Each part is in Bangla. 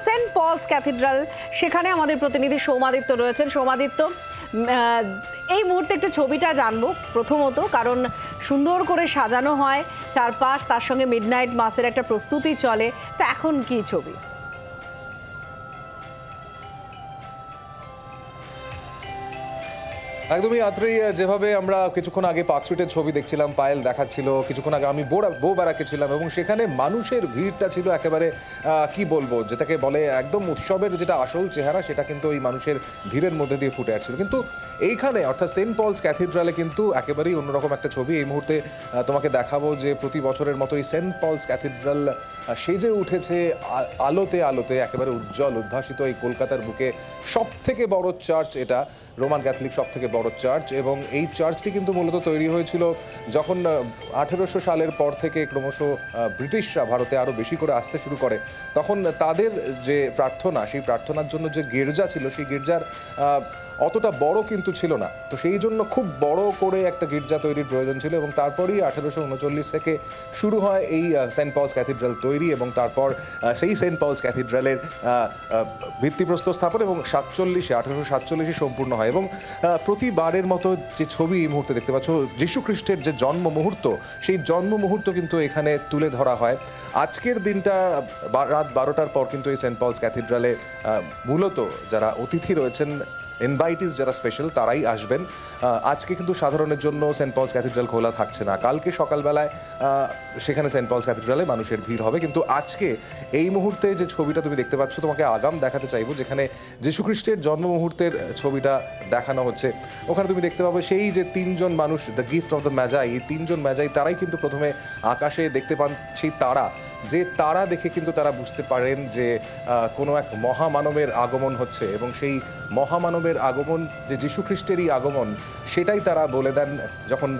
সেন্ট পলস ক্যাথিড্রাল, সেখানে আমাদের প্রতিনিধি সৌমাদিত্য রয়েছেন। সৌমাদিত্য, এই মুহূর্তে একটু ছবিটা জানবো প্রথমত, কারণ সুন্দর করে সাজানো হয় চারপাশ, তার সঙ্গে মিডনাইট মাসের একটা প্রস্তুতি চলে, তো এখন কি ছবি? একদমই আত্রি, যেভাবে আমরা কিছুক্ষণ আগে পার্ক স্ট্রিটের ছবি দেখছিলাম, পায়েল দেখাচ্ছিল, কিছুক্ষণ আগে আমি বউ ব্যারাকে ছিলাম এবং সেখানে মানুষের ভিড়টা ছিল একেবারে কি বলবো, যেটাকে বলে একদম উৎসবের যেটা আসল চেহারা, সেটা কিন্তু ওই মানুষের ভিড়ের মধ্যে দিয়ে ফুটে আসছিল। কিন্তু এইখানে অর্থাৎ সেন্ট পলস ক্যাথিড্রালে কিন্তু একেবারেই অন্যরকম একটা ছবি এই মুহূর্তে তোমাকে দেখাবো, যে প্রতি বছরের মতো এই সেন্ট পলস ক্যাথিড্রাল সেজে উঠেছে আলোতে আলোতে, একেবারে উজ্জ্বল উদ্ভাসিত এই কলকাতার বুকে সব থেকে বড় চার্চ, এটা রোমান ক্যাথলিক সব থেকে বড় চার্চ। এবং এই চার্চটি কিন্তু মূলত তৈরি হয়েছিল যখন 1800 সালের পর থেকে ক্রমশ ব্রিটিশরা ভারতে আরও বেশি করে আসতে শুরু করে, তখন তাদের যে প্রার্থনা, সেই প্রার্থনার জন্য যে গির্জা ছিল, সেই গির্জার অতটা বড় কিন্তু ছিল না, তো সেই জন্য খুব বড় করে একটা গির্জা তৈরির প্রয়োজন ছিল। এবং তারপরই 1839 থেকে শুরু হয় এই সেন্ট পলস ক্যাথিড্রাল তৈরি, এবং তারপর সেই সেন্ট পলস ক্যাথিড্রালের ভিত্তিপ্রস্তর স্থাপন এবং 1847 সম্পূর্ণ হয়। এবং প্রতিবারের মতো যে ছবি এই মুহূর্তে দেখতে পাচ্ছ, যীশু খ্রিস্টের যে জন্ম মুহূর্ত, সেই জন্ম মুহূর্ত কিন্তু এখানে তুলে ধরা হয়। আজকের দিনটা রাত 12টার পর কিন্তু এই সেন্ট পলস ক্যাথিড্রালে মূলত যারা অতিথি রয়েছেন, ইনভাইটিস যারা স্পেশাল, তারাই আসবেন। আজকে কিন্তু সাধারণের জন্য সেন্ট পলস ক্যাথিড্রাল খোলা থাকছে না। কালকে সকালবেলায় সেখানে সেন্ট পলস ক্যাথিড্রালে মানুষের ভিড় হবে। কিন্তু আজকে এই মুহূর্তে যে ছবিটা তুমি দেখতে পাচ্ছ, তোমাকে আগাম দেখাতে চাইবো, যেখানে যীশু খ্রিস্টের জন্ম মুহূর্তের ছবিটা দেখানো হচ্ছে। ওখানে তুমি দেখতে পাবে সেই যে তিনজন মানুষ, দ্য গিফট অফ দ্য ম্যাজাই, এই তিনজন ম্যাজাই তারাই কিন্তু প্রথমে আকাশে দেখতে পান সেই তারা, যে তারা দেখে কিন্তু তারা বুঝতে পারেন যে কোনো এক মহামানবের আগমন হচ্ছে, এবং সেই মহামানবের আগমন যে যীশু খ্রিস্টেরই আগমন, সেটাই তারা বলে দেন যখন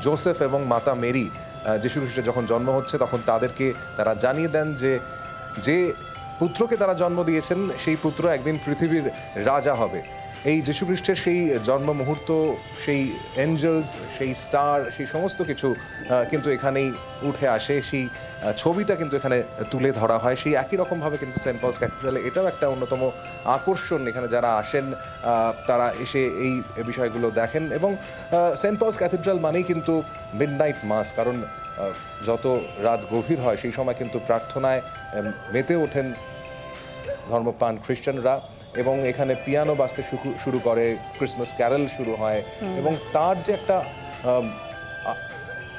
জোসেফ এবং মাতা মেরি, যীশু খ্রিস্টের যখন জন্ম হচ্ছে, তখন তাদেরকে তারা জানিয়ে দেন যে যে পুত্রকে তারা জন্ম দিয়েছেন, সেই পুত্র একদিন পৃথিবীর রাজা হবে। এই যীশু খ্রিস্টের সেই জন্ম মুহূর্ত, সেই এঞ্জেলস, সেই স্টার, সেই সমস্ত কিছু কিন্তু এখানেই উঠে আসে, সেই ছবিটা কিন্তু এখানে তুলে ধরা হয়। সেই একই রকমভাবে কিন্তু সেন্ট পলস ক্যাথিড্রালে এটাও একটা অন্যতম আকর্ষণ। এখানে যারা আসেন তারা এসে এই বিষয়গুলো দেখেন। এবং সেন্ট পলস ক্যাথিড্রাল মানেই কিন্তু মিডনাইট মাস, কারণ যত রাত গভীর হয় সেই সময় কিন্তু প্রার্থনায় মেতে ওঠেন ধর্মপ্রাণ খ্রিস্টানরা, এবং এখানে পিয়ানো বাজতে শুরু করে, ক্রিসমাস ক্যারল শুরু হয়, এবং তার যে একটা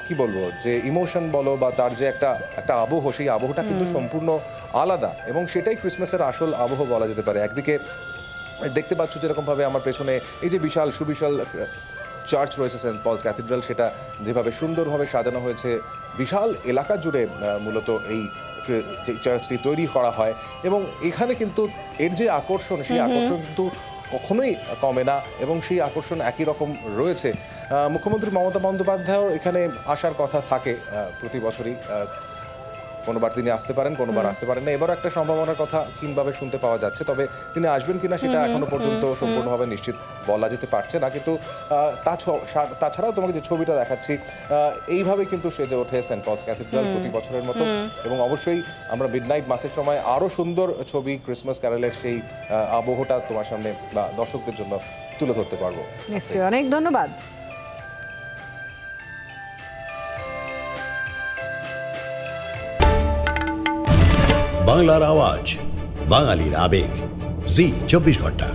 কি বলবো, যে ইমোশন বলো বা তার যে একটা আবহ, সেই আবহটা কিন্তু সম্পূর্ণ আলাদা, এবং সেটাই ক্রিসমাসের আসল আবহ বলা যেতে পারে। একদিকে দেখতে পাচ্ছ যেরকমভাবে আমার পেছনে এই যে বিশাল সুবিশাল চার্চ রয়েছে সেন্ট পলস ক্যাথিড্রাল, সেটা যেভাবে সুন্দরভাবে সাজানো হয়েছে, বিশাল এলাকা জুড়ে মূলত এই চার্চটি তৈরি করা হয়। এবং এখানে কিন্তু এর যে আকর্ষণ, সেই আকর্ষণ কিন্তু কখনোই কমে না, এবং সেই আকর্ষণ একই রকম রয়েছে। মুখ্যমন্ত্রী মমতা বন্দ্যোপাধ্যায়ও এখানে আসার কথা থাকে প্রতি বছরই। কোনোবার তিনি আসতে পারেন, কোনোবার আসতে পারেন না। এবার একটা সম্ভাবনার কথা কিভাবে শুনতে পাওয়া যাচ্ছে, তবে তিনি আসবেন কিনা সেটা এখনো পর্যন্ত সম্পূর্ণভাবে নিশ্চিত বলা যেতে পারছে না। কিন্তু তাছাড়াও তোমাকে যে ছবিটা দেখাচ্ছি, এইভাবে কিন্তু সেজে ওঠে সেন্ট পলস ক্যাথিড্রাল প্রতি বছরের মতো। এবং অবশ্যই আমরা মিডনাইট মাসের সময় আরও সুন্দর ছবি, ক্রিসমাস ক্যারলের সেই আবহটা তোমার সামনে বা দর্শকদের জন্য তুলে ধরতে পারবো। নিশ্চয়ই, অনেক ধন্যবাদ। বাংলার আওয়াজ, বাঙালির আবেগ, জি 24 ঘন্টা।